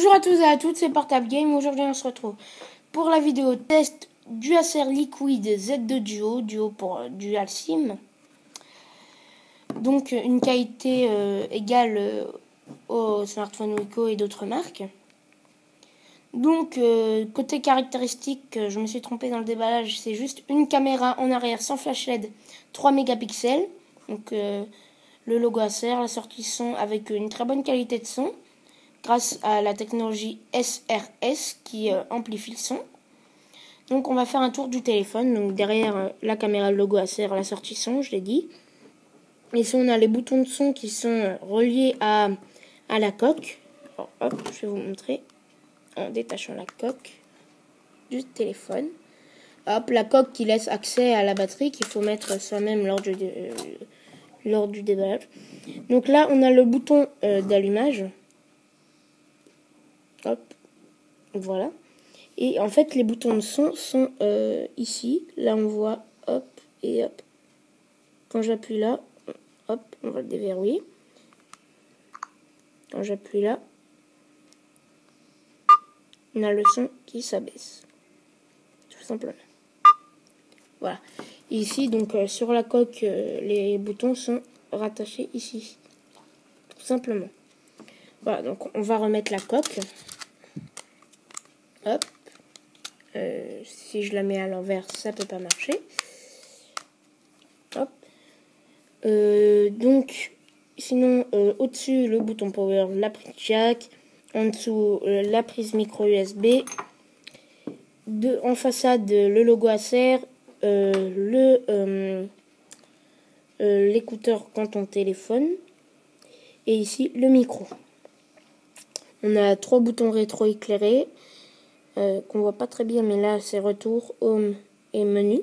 Bonjour à tous et à toutes, c'est Portable Game. Aujourd'hui on se retrouve pour la vidéo test du Acer Liquid Z2 Duo pour Dual SIM. Donc une qualité égale au smartphone Wiko et d'autres marques. Donc côté caractéristique, je me suis trompé dans le déballage, c'est juste une caméra en arrière sans flash LED 3 mégapixels. Donc le logo Acer, la sortie son avec une très bonne qualité de son, grâce à la technologie SRS qui amplifie le son. Donc on va faire un tour du téléphone. Donc derrière la caméra, le logo Acer, la sortie son, je l'ai dit. Ici on a les boutons de son qui sont reliés à la coque. Alors, hop, je vais vous montrer en détachant la coque du téléphone. Hop, la coque qui laisse accès à la batterie qu'il faut mettre soi-même lors du déballage. Donc là on a le bouton d'allumage. Hop, voilà. Et en fait, les boutons de son sont ici. Là, on voit, hop, et hop. Quand j'appuie là, hop, on va le déverrouiller. Quand j'appuie là, on a le son qui s'abaisse. Tout simplement. Voilà. Et ici, donc, sur la coque, les boutons sont rattachés ici. Tout simplement. Voilà, donc on va remettre la coque. Hop. Si je la mets à l'envers, ça peut pas marcher. Hop. Donc, sinon, au-dessus, le bouton power, la prise jack. En dessous, la prise micro USB. En façade, le logo Acer. L'écouteur quand on téléphone. Et ici, le micro. On a 3 boutons rétro-éclairés. Qu'on voit pas très bien, mais là c'est retour, home et menu.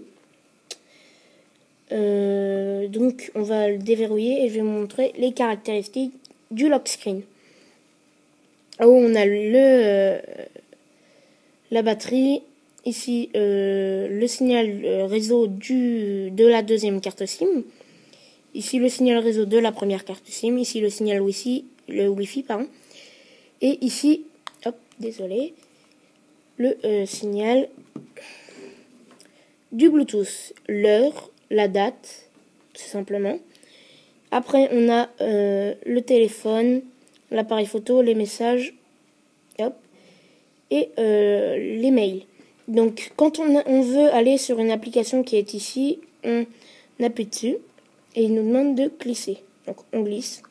Donc on va le déverrouiller et je vais vous montrer les caractéristiques du lock screen. En haut on a la batterie, ici le signal réseau de la deuxième carte SIM, ici le signal réseau de la première carte SIM, ici le signal Wi-Fi, pardon, et ici, hop, désolé, le signal du Bluetooth, l'heure, la date, tout simplement. Après, on a le téléphone, l'appareil photo, les messages, hop, et les mails. Donc, quand on veut aller sur une application qui est ici, on appuie dessus et il nous demande de glisser. Donc, on glisse.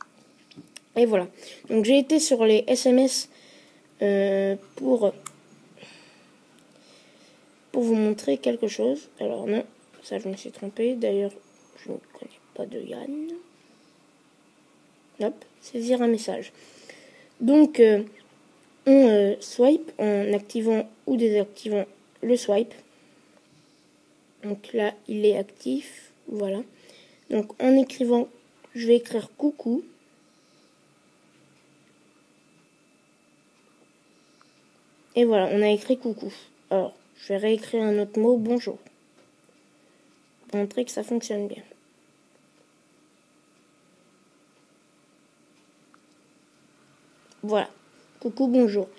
Et voilà. Donc, j'ai été sur les SMS pour vous montrer quelque chose. Alors non, ça je me suis trompé. D'ailleurs, je ne connais pas de Yann. Hop, saisir un message. Donc, on swipe en activant ou désactivant le swipe. Donc là, il est actif. Voilà. Donc, en écrivant, je vais écrire coucou. Et voilà, on a écrit coucou. Alors, je vais réécrire un autre mot, bonjour. Pour montrer que ça fonctionne bien. Voilà. Coucou, bonjour.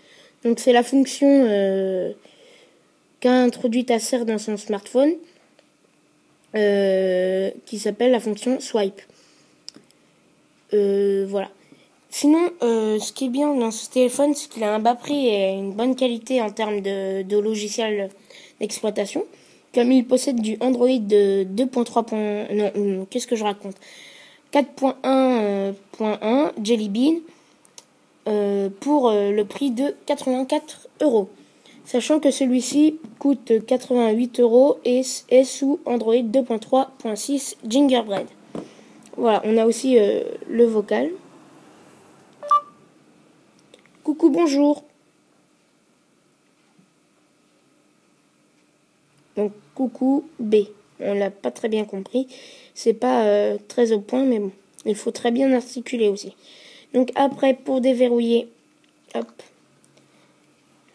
Donc c'est la fonction qu'a introduite Acer dans son smartphone. Qui s'appelle la fonction swipe. Voilà. Sinon, ce qui est bien dans ce téléphone, c'est qu'il a un bas prix et une bonne qualité en termes de logiciel d'exploitation. Comme il possède du Android de 2.3. Non, qu'est-ce que je raconte 4.1.1 Jelly Bean pour le prix de 84 €. Sachant que celui-ci coûte 88 € et est sous Android 2.3.6 Gingerbread. Voilà, on a aussi le vocal. Coucou, bonjour. Donc, coucou B. On l'a pas très bien compris. C'est pas très au point, mais bon. Il faut très bien articuler aussi. Donc, après, pour déverrouiller, hop.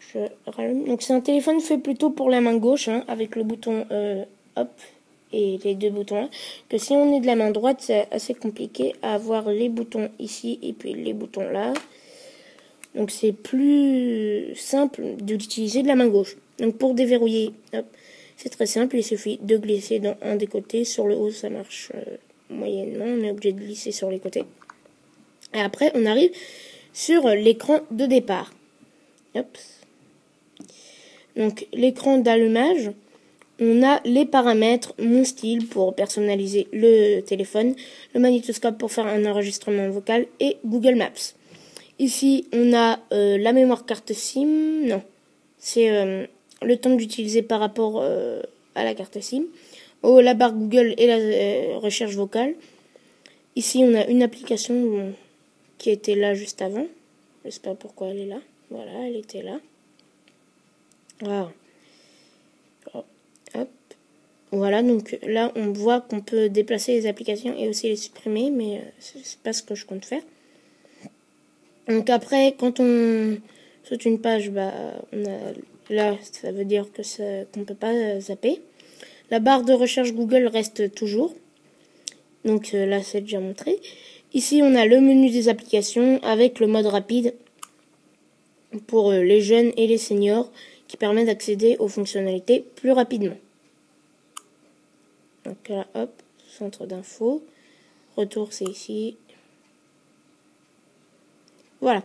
Je rallume. Donc, c'est un téléphone fait plutôt pour la main gauche, hein, avec le bouton hop et les 2 boutons là. Que si on est de la main droite, c'est assez compliqué à avoir les boutons ici et puis les boutons là. Donc c'est plus simple d'utiliser de la main gauche. Donc pour déverrouiller, hop, c'est très simple, il suffit de glisser dans un des côtés. Sur le haut, ça marche moyennement, on est obligé de glisser sur les côtés. Et après, on arrive sur l'écran de départ. Hop. Donc l'écran d'allumage, on a les paramètres, mon style pour personnaliser le téléphone, le magnétoscope pour faire un enregistrement vocal et Google Maps. Ici, on a la mémoire carte SIM, non, c'est le temps d'utiliser par rapport à la carte SIM. Oh, la barre Google et la recherche vocale. Ici, on a une application qui était là juste avant. Je ne sais pas pourquoi elle est là. Voilà, elle était là. Ah. Hop. Voilà, donc là, on voit qu'on peut déplacer les applications et aussi les supprimer, mais c'est pas ce que je compte faire. Donc après, quand on saute une page, bah, là, ça veut dire que qu'on peut pas zapper. La barre de recherche Google reste toujours. Donc là, c'est déjà montré. Ici, on a le menu des applications avec le mode rapide pour les jeunes et les seniors qui permet d'accéder aux fonctionnalités plus rapidement. Donc là, hop, centre d'info. Retour, c'est ici. Voilà.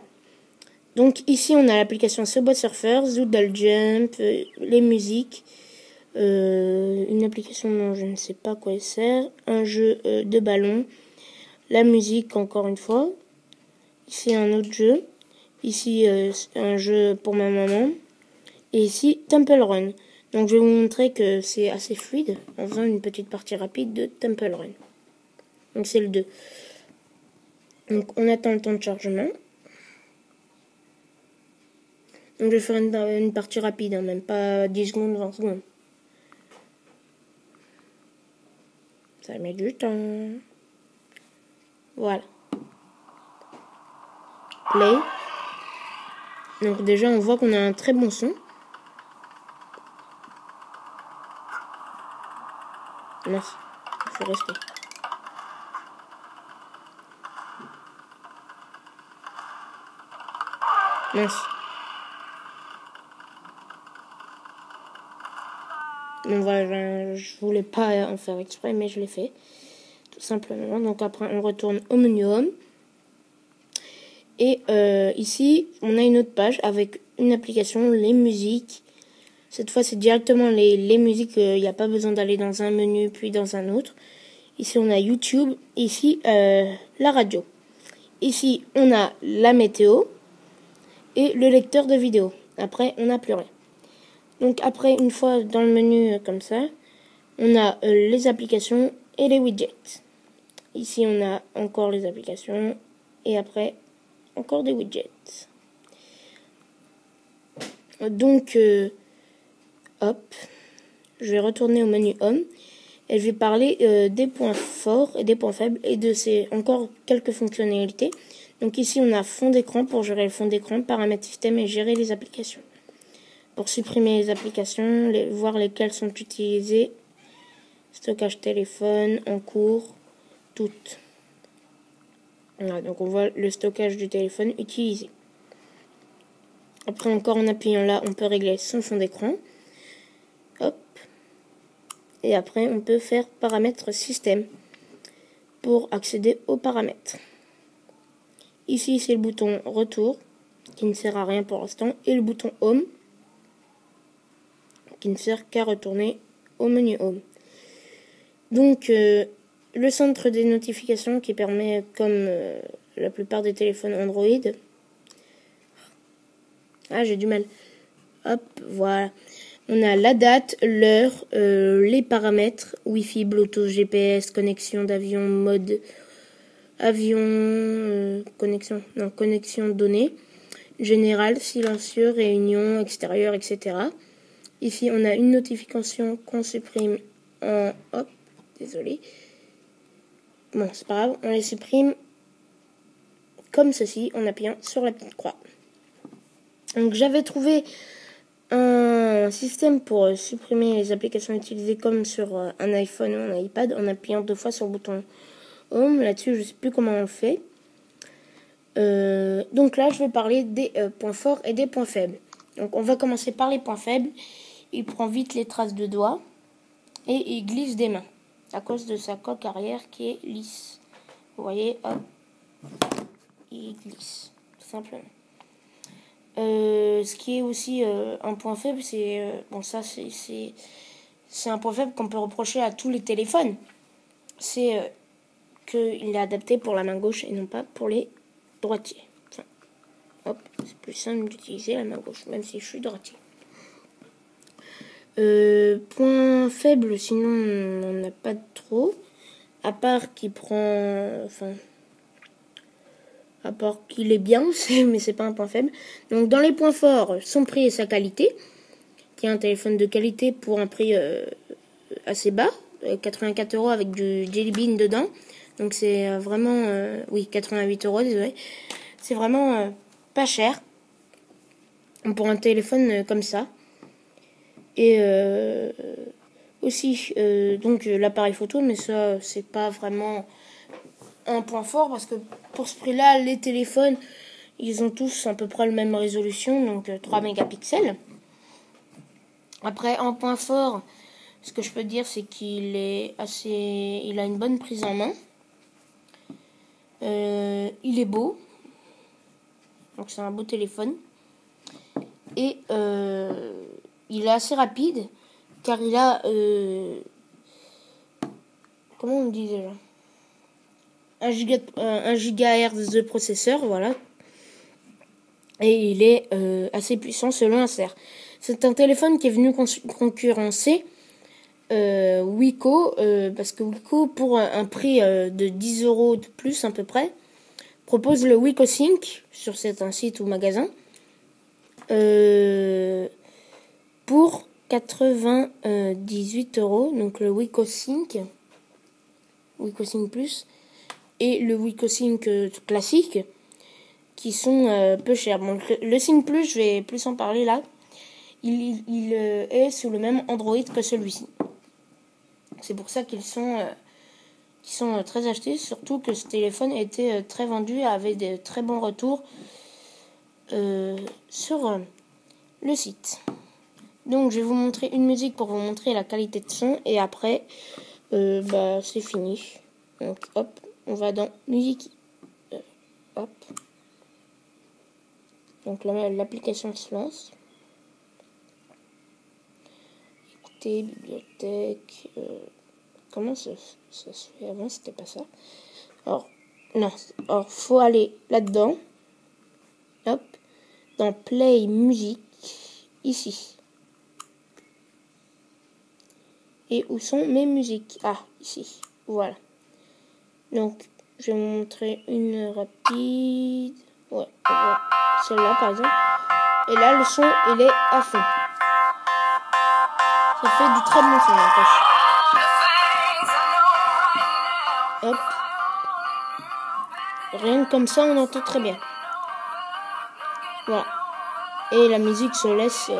Donc ici, on a l'application Subway Surfer, Zoodle Jump, les musiques. Une application dont je ne sais pas à quoi elle sert. Un jeu de ballon. La musique, encore une fois. Ici, un autre jeu. Ici, un jeu pour ma maman. Et ici, Temple Run. Donc je vais vous montrer que c'est assez fluide en faisant une petite partie rapide de Temple Run. Donc c'est le 2. Donc on attend le temps de chargement. Donc je vais faire une partie rapide, hein, même pas 10 secondes, 20 secondes. Ça met du temps. Voilà. Play. Donc déjà on voit qu'on a un très bon son. Mince, il faut rester. Mince. Donc voilà, je voulais pas en faire exprès, mais je l'ai fait. Tout simplement. Donc après, on retourne au menu Home. Et ici, on a une autre page avec une application, les musiques. Cette fois, c'est directement les musiques. Il n'y a pas besoin d'aller dans un menu, puis dans un autre. Ici, on a YouTube. Ici, la radio. Ici, on a la météo et le lecteur de vidéo. Après, on n'a plus rien. Donc après, une fois dans le menu comme ça, on a les applications et les widgets. Ici, on a encore les applications et après, encore des widgets. Donc, hop, je vais retourner au menu Home et je vais parler des points forts et des points faibles et de encore quelques fonctionnalités. Donc ici, on a fond d'écran pour gérer le fond d'écran, paramètres système et gérer les applications. Pour supprimer les applications, voir lesquelles sont utilisées, stockage téléphone, en cours, toutes. Voilà, donc on voit le stockage du téléphone utilisé. Après encore en appuyant là, on peut régler son fond d'écran. Hop. Et après, on peut faire paramètres système pour accéder aux paramètres. Ici, c'est le bouton retour qui ne sert à rien pour l'instant et le bouton home qui ne sert qu'à retourner au menu home. Donc, le centre des notifications qui permet, comme la plupart des téléphones Android. Ah, j'ai du mal. Hop, voilà. On a la date, l'heure, les paramètres, Wi-Fi, Bluetooth, GPS, connexion d'avion, mode avion, connexion données, général, silencieux, réunion, extérieure, etc. Ici, on a une notification qu'on supprime en... Hop, désolé. Bon, c'est pas grave, on les supprime comme ceci en appuyant sur la petite croix. Donc j'avais trouvé un système pour supprimer les applications utilisées comme sur un iPhone ou un iPad en appuyant 2 fois sur le bouton Home. Là-dessus, je ne sais plus comment on le fait. Donc là, je vais parler des points forts et des points faibles. Donc on va commencer par les points faibles. Il prend vite les traces de doigts et il glisse des mains à cause de sa coque arrière qui est lisse. Vous voyez, hop, il glisse, tout simplement. Ce qui est aussi un point faible, c'est bon, ça c'est un point faible qu'on peut reprocher à tous les téléphones. C'est qu'il est adapté pour la main gauche et non pas pour les droitiers. Enfin, hop, c'est plus simple d'utiliser la main gauche, même si je suis droitier. Point faible, sinon on n'en a pas trop. À part qu'il prend... Enfin... À part qu'il est bien, mais c'est pas un point faible. Donc dans les points forts, son prix et sa qualité. Qui est un téléphone de qualité pour un prix assez bas. 84 € avec du Jelly Bean dedans. Donc c'est vraiment... oui, 88 €, désolé. C'est vraiment pas cher. Pour un téléphone comme ça. Et aussi, donc l'appareil photo, mais ça, c'est pas vraiment un point fort parce que pour ce prix-là, les téléphones, ils ont tous à peu près la même résolution, donc 3 mégapixels. Après, en point fort, ce que je peux dire, c'est qu'il est assez, il a une bonne prise en main. Il est beau, donc c'est un beau téléphone. Et il est assez rapide, car il a... comment on dit déjà 1 GHz de processeur, voilà. Et il est assez puissant selon Acer. C'est un téléphone qui est venu concurrencer Wiko, parce que Wiko, pour un prix de 10 € de plus à peu près, propose le Wiko Sync sur certains sites ou magasins. Pour 98 €, donc le Wiko Sync Plus et le Wiko Sync classique, qui sont peu chers. Bon, le Sync Plus, je vais plus en parler là. Il est sous le même Android que celui-ci. C'est pour ça qu'ils sont très achetés, surtout que ce téléphone a été très vendu, avec de très bons retours sur le site. Donc je vais vous montrer une musique pour vous montrer la qualité de son, et après c'est fini. Donc hop, on va dans musique. Hop. Donc l'application se lance. Écoutez, bibliothèque. Comment ça se fait avant? C'était pas ça. Alors, non. Alors, faut aller là-dedans. Hop. Dans Play Musique. Ici. Et où sont mes musiques? Ah, ici. Voilà. Donc, je vais vous montrer une rapide. Ouais, voilà. Celle-là, par exemple. Et là, le son, il est à fond. Ça fait du très bon son, n'empêche. Hop. Rien que comme ça, on entend très bien. Voilà. Et la musique se laisse,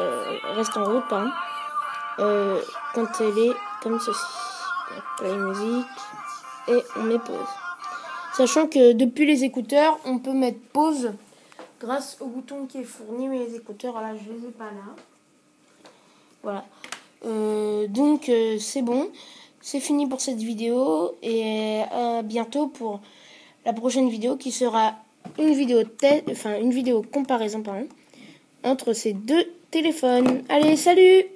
reste en route, pardon. Quand elle est comme ceci. Play musique. Et on met pause. Sachant que depuis les écouteurs, on peut mettre pause grâce au bouton qui est fourni. Mais les écouteurs, là, je les ai pas là. Voilà. Donc, c'est bon. C'est fini pour cette vidéo. Et à bientôt pour la prochaine vidéo qui sera une vidéo comparaison, entre ces deux téléphones. Allez, salut!